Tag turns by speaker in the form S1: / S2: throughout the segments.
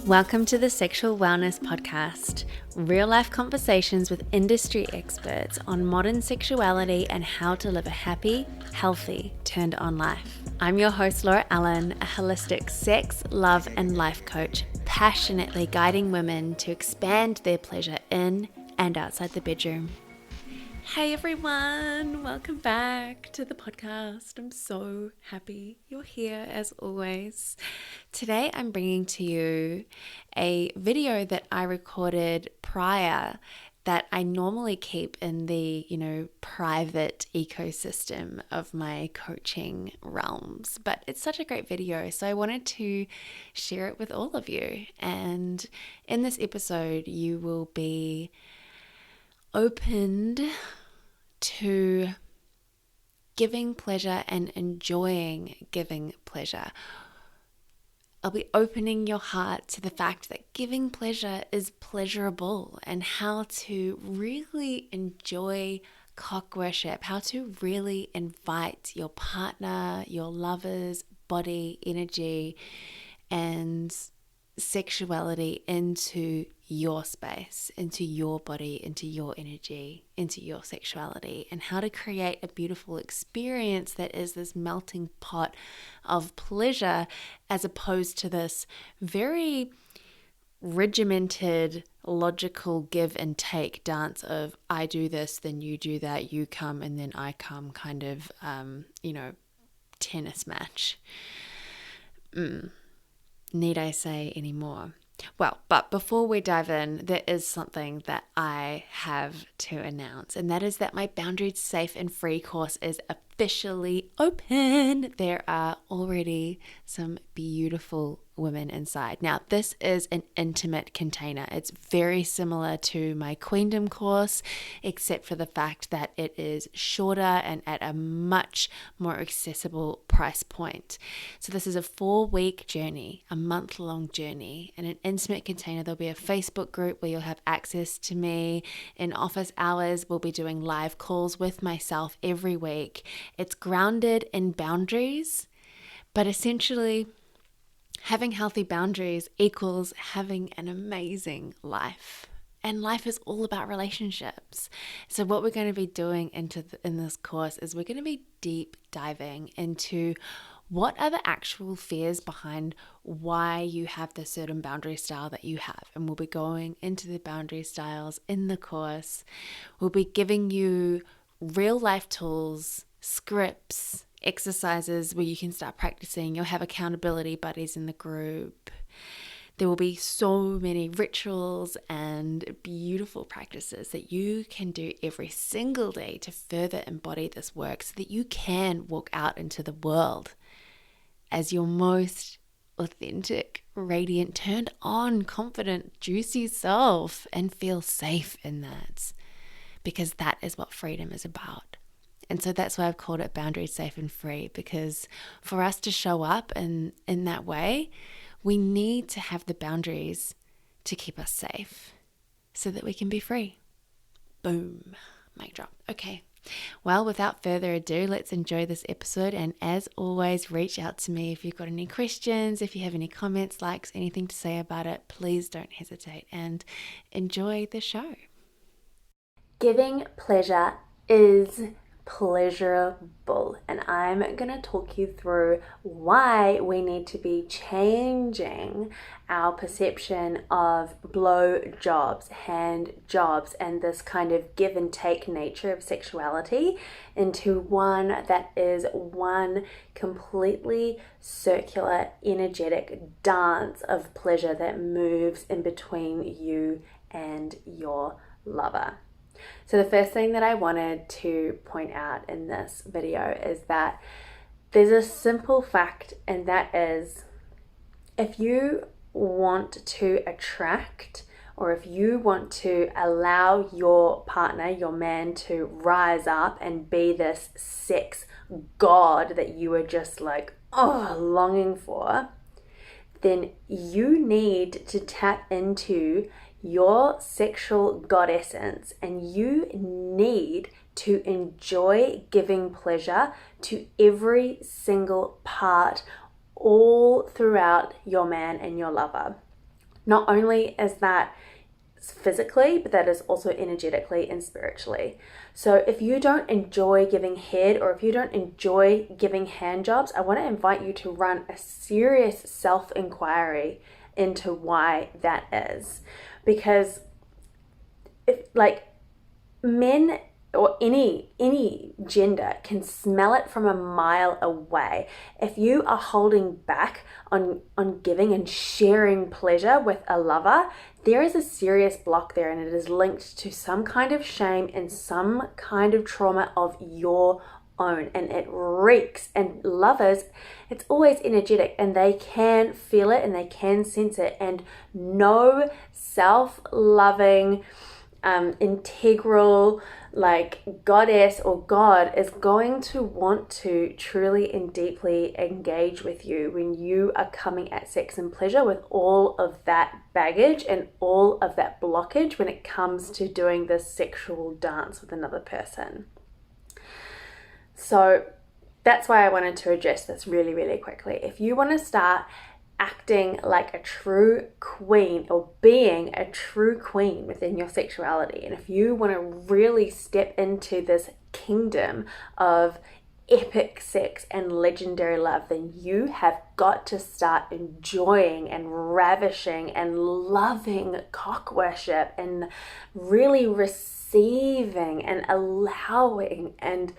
S1: Welcome to the Sexual Wellness Podcast, real-life conversations with industry experts on modern sexuality and how to live a happy, healthy, turned-on life. I'm your host, Laura Allen, a holistic sex, love, and life coach, passionately guiding women to expand their pleasure in and outside the bedroom. Hey everyone, welcome back to the podcast. I'm so happy you're here as always. Today I'm bringing to you a video that I recorded prior that I normally keep in the, private ecosystem of my coaching realms. But it's such a great video, so I wanted to share it with all of you. And in this episode, you will be opened to giving pleasure and enjoying giving pleasure. I'll be opening your heart to the fact that giving pleasure is pleasurable and how to really enjoy cock worship, how to really invite your partner, your lover's body, energy, and sexuality into your space, into your body, into your energy, into your sexuality, and how to create a beautiful experience that is this melting pot of pleasure as opposed to this very regimented, logical give and take dance of I do this, then you do that, you come, and then I come kind of, tennis match. Need I say any more? Well, but before we dive in, there is something that I have to announce, and that is that my Boundaries Safe and Free course is officially open. There are already some beautiful women inside. Now, this is an intimate container. It's very similar to my Queendom course, except for the fact that it is shorter and at a much more accessible price point. So this is a 4-week journey, a month-long journey. In an intimate container, there'll be a Facebook group where you'll have access to me. In office hours, we'll be doing live calls with myself every week. It's grounded in boundaries, but essentially having healthy boundaries equals having an amazing life. And life is all about relationships. So what we're going to be doing in this course is we're going to be deep diving into what are the actual fears behind why you have the certain boundary style that you have. And we'll be going into the boundary styles in the course. We'll be giving you real life tools, scripts, exercises where you can start practicing. You'll have accountability buddies in the group. There will be so many rituals and beautiful practices that you can do every single day to further embody this work so that you can walk out into the world as your most authentic, radiant, turned on, confident, juicy self and feel safe in that, because that is what freedom is about. And so that's why I've called it Boundaries Safe and Free, because for us to show up in that way, we need to have the boundaries to keep us safe so that we can be free. Boom. Mic drop. Okay. Well, without further ado, let's enjoy this episode. And as always, reach out to me if you've got any questions, if you have any comments, likes, anything to say about it, please don't hesitate and enjoy the show. Giving pleasure is pleasurable, and I'm going to talk you through why we need to be changing our perception of blow jobs, hand jobs, and this kind of give and take nature of sexuality into one that is one completely circular, energetic dance of pleasure that moves in between you and your lover. So the first thing that I wanted to point out in this video is that there's a simple fact, and that is if you want to attract, or if you want to allow your partner, your man, to rise up and be this sex god that you are just like, longing for, then you need to tap into your sexual goddessence, and you need to enjoy giving pleasure to every single part all throughout your man and your lover. Not only is that physically, but that is also energetically and spiritually. So if you don't enjoy giving head, or if you don't enjoy giving hand jobs, I want to invite you to run a serious self-inquiry into why that is. Because if, like, men or any gender can smell it from a mile away. If you are holding back on giving and sharing pleasure with a lover, there is a serious block there, and it is linked to some kind of shame and some kind of trauma of your own, and it reeks. And lovers, it's always energetic, and they can feel it and they can sense it, and no self-loving integral like goddess or god is going to want to truly and deeply engage with you when you are coming at sex and pleasure with all of that baggage and all of that blockage when it comes to doing this sexual dance with another person. So that's why I wanted to address this really, really quickly. If you want to start acting like a true queen, or being a true queen within your sexuality, and if you want to really step into this kingdom of epic sex and legendary love, then you have got to start enjoying and ravishing and loving cock worship, and really receiving and allowing and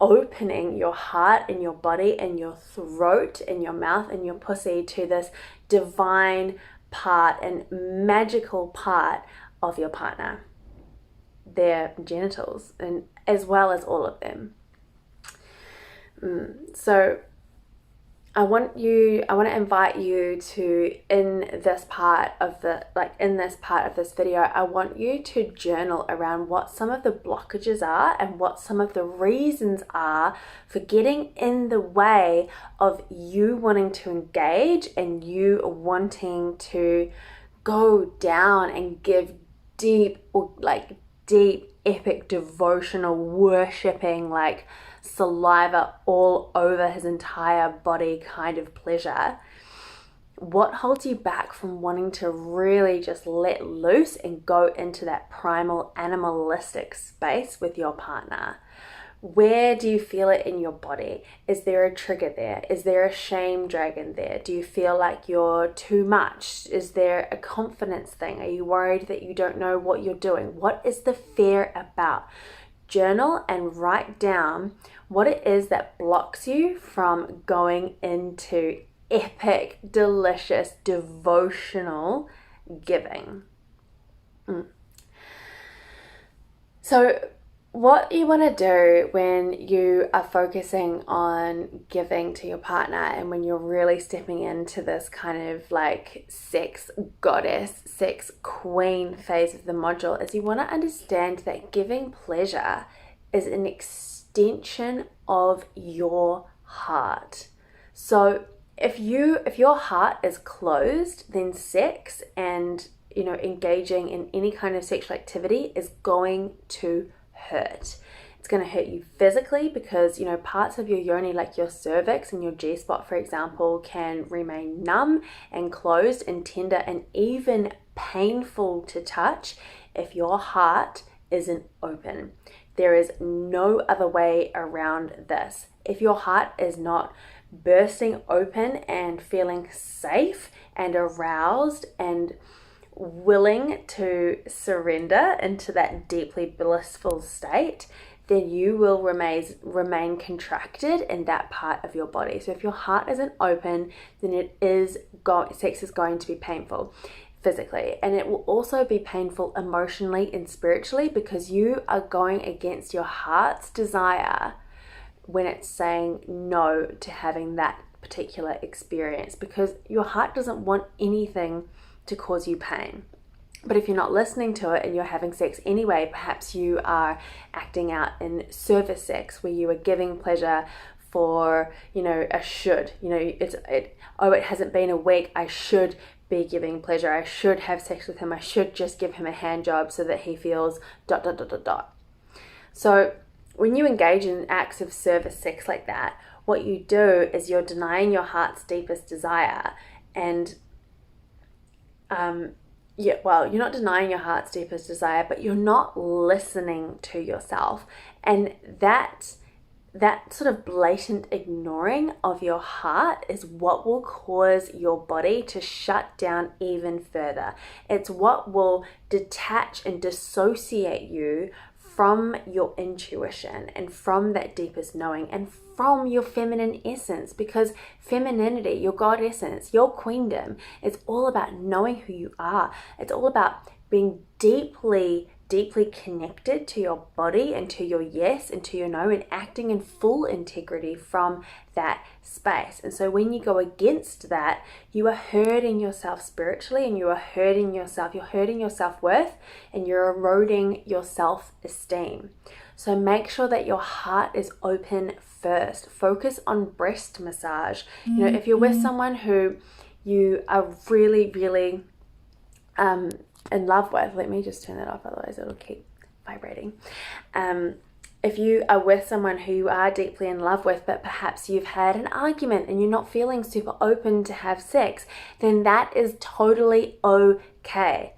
S1: opening your heart and your body and your throat and your mouth and your pussy to this divine part and magical part of your partner, their genitals, and as well as all of them. So I want to invite you to, in this part of this video, I want you to journal around what some of the blockages are and what some of the reasons are for getting in the way of you wanting to engage and you wanting to go down and give deep, epic, devotional, worshipping, like saliva all over his entire body kind of pleasure. What holds you back from wanting to really just let loose and go into that primal animalistic space with your partner? Where do you feel it in your body? Is there a trigger there? Is there a shame dragon there? Do you feel like you're too much? Is there a confidence thing? Are you worried that you don't know what you're doing? What is the fear about? Journal and write down what it is that blocks you from going into epic, delicious, devotional giving. So what you want to do when you are focusing on giving to your partner, and when you're really stepping into this kind of like sex goddess, sex queen phase of the module, is you want to understand that giving pleasure is an extension of your heart. So if your heart is closed, then sex and engaging in any kind of sexual activity is going to hurt. It's going to hurt you physically because parts of your yoni, like your cervix and your G-spot, for example, can remain numb and closed and tender and even painful to touch if your heart isn't open. There is no other way around this. If your heart is not bursting open and feeling safe and aroused and willing to surrender into that deeply blissful state, then you will remain contracted in that part of your body. So if your heart isn't open, then sex is going to be painful physically, and it will also be painful emotionally and spiritually, because you are going against your heart's desire when it's saying no to having that particular experience, because your heart doesn't want anything to cause you pain. But if you're not listening to it and you're having sex anyway, perhaps you are acting out in service sex where you are giving pleasure for a should. It hasn't been a week, I should be giving pleasure, I should have sex with him, I should just give him a hand job so that he feels ... So when you engage in acts of service sex like that, what you do is you're denying your heart's deepest desire, and you're not denying your heart's deepest desire, but you're not listening to yourself. And that sort of blatant ignoring of your heart is what will cause your body to shut down even further. It's what will detach and dissociate you from your intuition and from that deepest knowing and from your feminine essence, because femininity, your God essence, your queendom, it's all about knowing who you are. It's all about being deeply connected to your body and to your yes and to your no, and acting in full integrity from that space. And so when you go against that, you are hurting yourself spiritually, and you are hurting yourself. You're hurting your self-worth, and you're eroding your self-esteem. So make sure that your heart is open first. Focus on breast massage. You know, if you're with someone who you are really, really in love with, let me just turn that off, otherwise it'll keep vibrating. If you are with someone who you are deeply in love with, but perhaps you've had an argument and you're not feeling super open to have sex, then that is totally okay.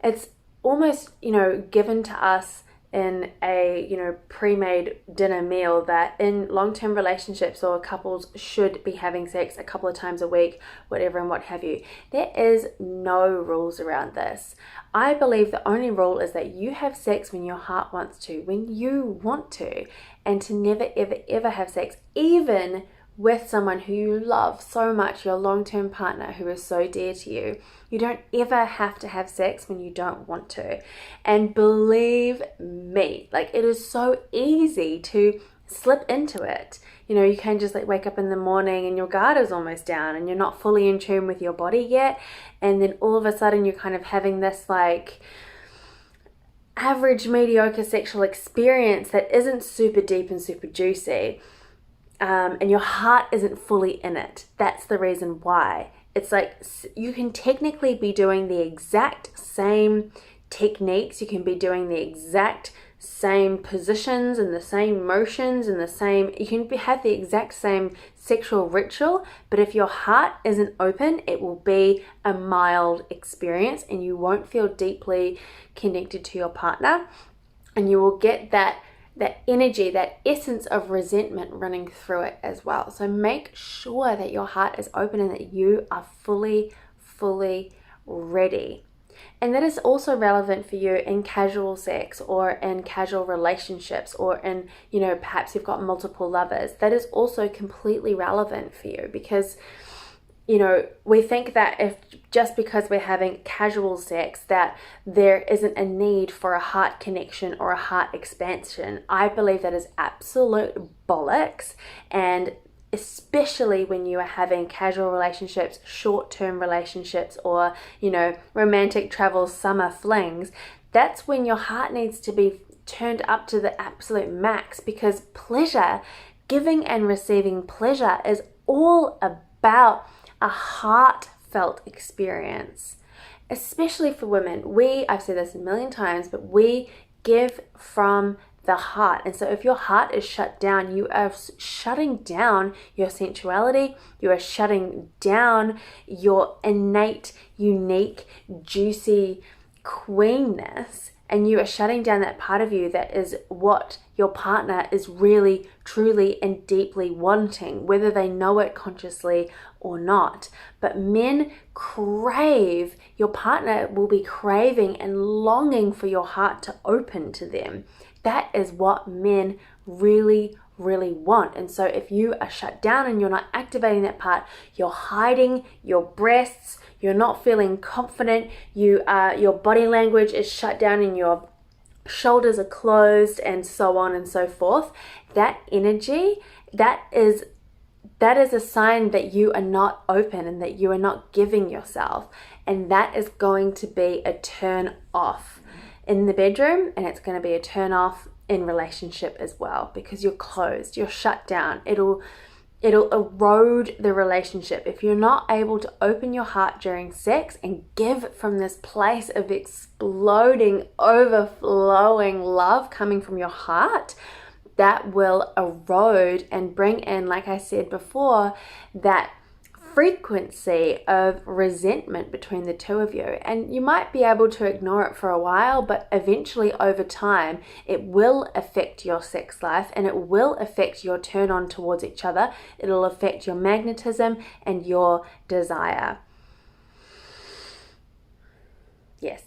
S1: It's almost, given to us in a, pre-made dinner meal that in long-term relationships or couples should be having sex a couple of times a week, whatever and what have you. There is no rules around this. I believe the only rule is that you have sex when your heart wants to, when you want to, and to never, ever, ever have sex, even with someone who you love so much, your long-term partner who is so dear to you. You don't ever have to have sex when you don't want to. And believe me, it is so easy to slip into it. You can just wake up in the morning and your guard is almost down and you're not fully in tune with your body yet. And then all of a sudden you're kind of having this average, mediocre sexual experience that isn't super deep and super juicy. And your heart isn't fully in it. That's the reason why. It's you can technically be doing the exact same techniques. You can be doing the exact same positions and the same motions and you can have the exact same sexual ritual, but if your heart isn't open, it will be a mild experience and you won't feel deeply connected to your partner, and you will get that energy, that essence of resentment running through it as well. So make sure that your heart is open and that you are fully ready. And that is also relevant for you in casual sex or in casual relationships or in, perhaps you've got multiple lovers. That is also completely relevant for you because, we think that if just because we're having casual sex that there isn't a need for a heart connection or a heart expansion. I believe that is absolute bollocks, and especially when you are having casual relationships, short-term relationships, or, romantic travel, summer flings, that's when your heart needs to be turned up to the absolute max, because pleasure, giving and receiving pleasure, is all about a heartfelt experience, especially for women. I've said this a million times, but we give from the heart. And so if your heart is shut down, you are shutting down your sensuality, you are shutting down your innate, unique, juicy queenness, and you are shutting down that part of you that is what your partner is really, truly, and deeply wanting, whether they know it consciously or not. But men crave, your partner will be craving and longing for your heart to open to them. That is what men really want. And so if you are shut down and you're not activating that part, you're hiding your breasts, you're not feeling confident, your body language is shut down and your shoulders are closed and so on and so forth. That energy, that is a sign that you are not open and that you are not giving yourself. And that is going to be a turn off in the bedroom, and it's going to be a turn off in relationship as well, because you're closed, you're shut down. It'll erode the relationship if you're not able to open your heart during sex and give from this place of exploding, overflowing love coming from your heart. That will erode and bring in, like I said before, that frequency of resentment between the two of you. And you might be able to ignore it for a while, but eventually over time, it will affect your sex life and it will affect your turn on towards each other. It'll affect your magnetism and your desire. Yes.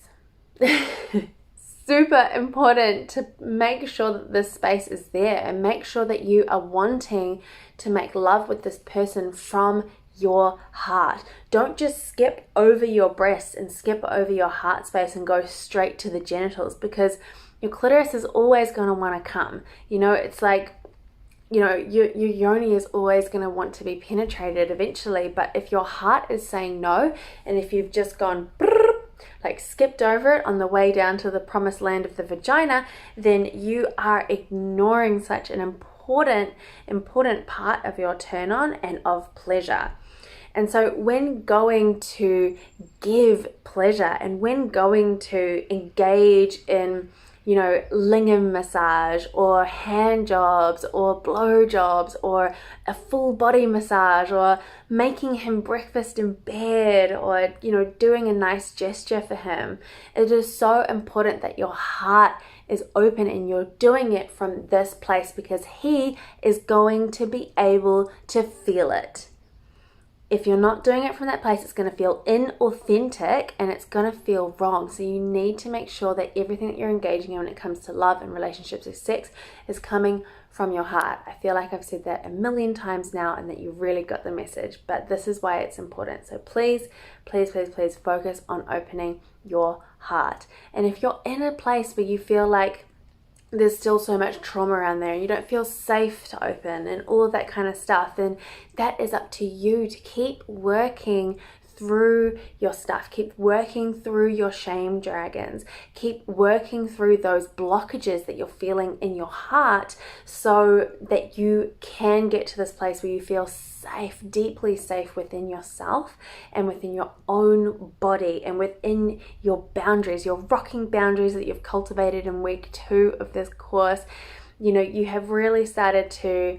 S1: Super important to make sure that this space is there and make sure that you are wanting to make love with this person from your heart. Don't just skip over your breasts and skip over your heart space and go straight to the genitals, because your clitoris is always going to want to come. You know, it's like, you know, your yoni is always going to want to be penetrated eventually, but if your heart is saying no, and if you've just gone like skipped over it on the way down to the promised land of the vagina, then you are ignoring such an important part of your turn on and of pleasure. And so when going to give pleasure and when going to engage in, you know, lingam massage or hand jobs or blow jobs or a full body massage or making him breakfast in bed or, you know, doing a nice gesture for him, it is so important that your heart is open and you're doing it from this place, because he is going to be able to feel it. If you're not doing it from that place, it's going to feel inauthentic and it's going to feel wrong. So you need to make sure that everything that you're engaging in when it comes to love and relationships with sex is coming from your heart. I feel like I've said that a million times now and that you really got the message, but this is why it's important. So please, please, please, please focus on opening your heart. And if you're in a place where you feel like there's still so much trauma around there and you don't feel safe to open and all of that kind of stuff, then that is up to you to keep working through your stuff, keep working through your shame dragons, keep working through those blockages that you're feeling in your heart, so that you can get to this place where you feel safe, deeply safe within yourself and within your own body and within your boundaries, your rocking boundaries that you've cultivated in week 2 of this course. You know, you have really started to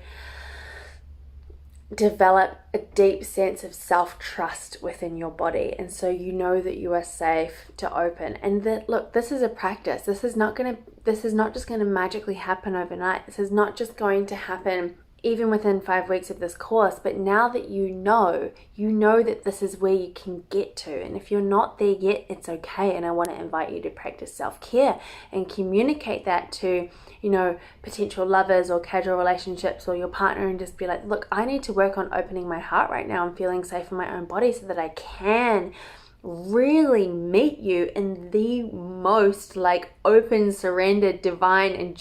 S1: develop a deep sense of self-trust within your body, and so you know that you are safe to open. And that, look, this is a practice. This is not just going to magically happen overnight. This is not just going to happen even within 5 weeks of this course. But now that you know that this is where you can get to. And if you're not there yet, it's okay. And I want to invite you to practice self-care and communicate that to, you know, potential lovers or casual relationships or your partner, and just be like, look, I need to work on opening my heart right now and feeling safe in my own body so that I can really meet you in the most like open, surrendered, divine and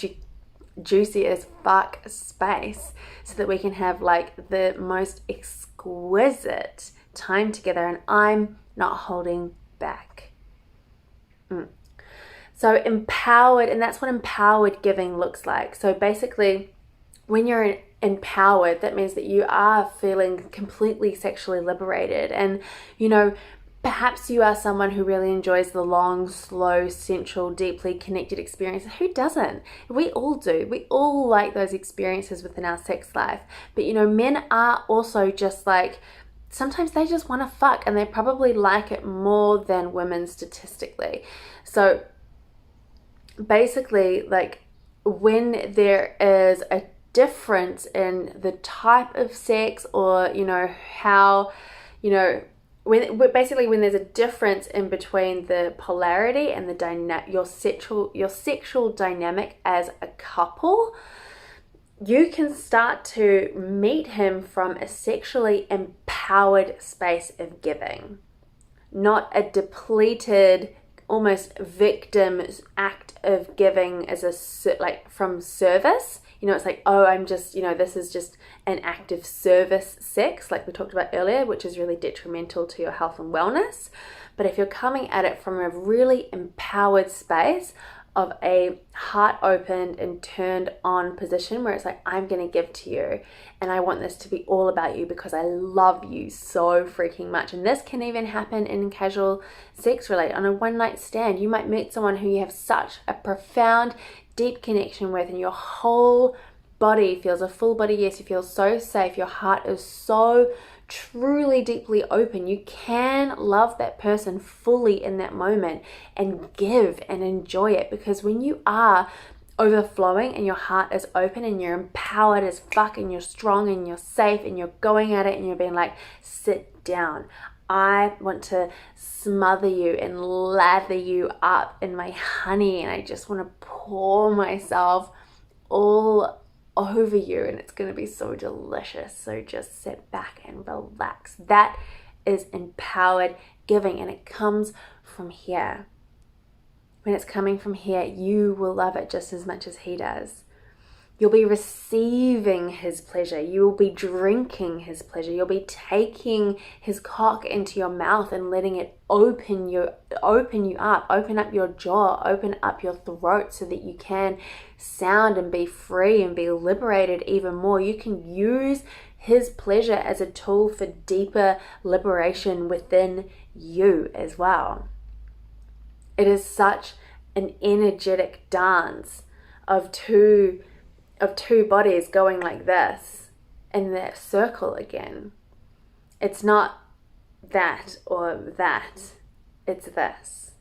S1: juicy as fuck space, so that we can have like the most exquisite time together and I'm not holding back. So empowered, and that's what empowered giving looks like. So basically, when you're empowered, that means that you are feeling completely sexually liberated. And, you know, perhaps you are someone who really enjoys the long, slow, sensual, deeply connected experiences. Who doesn't? We all do. We all like those experiences within our sex life. But, you know, men are also just like, sometimes they just want to fuck, and they probably like it more than women statistically. So basically, like, when there is a difference in the type of sex, or, you know, how, you know, when there's a difference in between the polarity and the your sexual dynamic as a couple, you can start to meet him from a sexually empowered space of giving, not a depleted, almost victim act of giving as like from service. You know, it's like, oh, I'm just, you know, this is just an act of service sex, like we talked about earlier, which is really detrimental to your health and wellness. But if you're coming at it from a really empowered space of a heart opened and turned on position, where it's like, I'm going to give to you and I want this to be all about you because I love you so freaking much. And this can even happen in casual sex related, on a one night stand. You might meet someone who you have such a profound, deep connection with, and your whole body feels a full body yes. You feel so safe. Your heart is so truly deeply open. You can love that person fully in that moment and give and enjoy it, because when you are overflowing and your heart is open and you're empowered as fuck and you're strong and you're safe and you're going at it and you're being like, sit down. I want to smother you and lather you up in my honey, and I just want to pour myself all over you, and it's going to be so delicious. So just sit back and relax. That is empowered giving, and it comes from here. When it's coming from here, you will love it just as much as he does. You'll be receiving his pleasure. You will be drinking his pleasure. You'll be taking his cock into your mouth and letting it open you up, open up your jaw, open up your throat so that you can sound and be free and be liberated even more. You can use his pleasure as a tool for deeper liberation within you as well. It is such an energetic dance of two bodies going like this in that circle again. It's not that or that, it's this.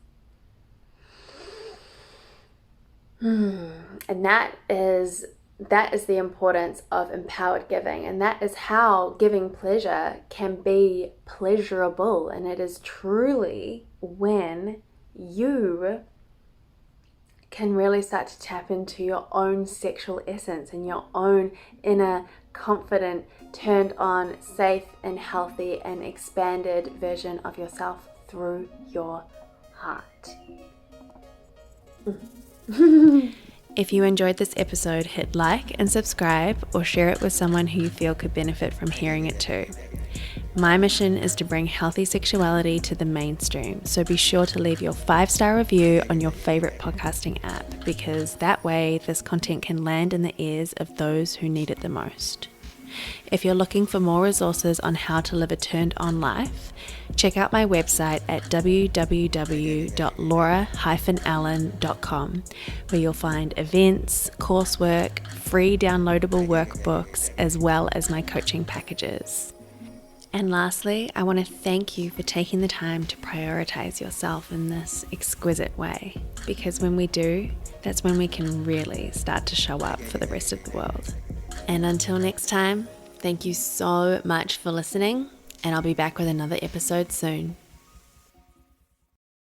S1: And that is the importance of empowered giving, and that is how giving pleasure can be pleasurable. And it is truly when you can really start to tap into your own sexual essence and your own inner, confident, turned on, safe and healthy and expanded version of yourself through your heart. If you enjoyed this episode, hit like and subscribe, or share it with someone who you feel could benefit from hearing it too. My mission is to bring healthy sexuality to the mainstream, so be sure to leave your 5-star review on your favorite podcasting app, because that way this content can land in the ears of those who need it the most. If you're looking for more resources on how to live a turned on life, check out my website at www.laura-allen.com, where you'll find events, coursework, free downloadable workbooks, as well as my coaching packages. And lastly, I want to thank you for taking the time to prioritize yourself in this exquisite way, because when we do, that's when we can really start to show up for the rest of the world. And until next time, thank you so much for listening, and I'll be back with another episode soon.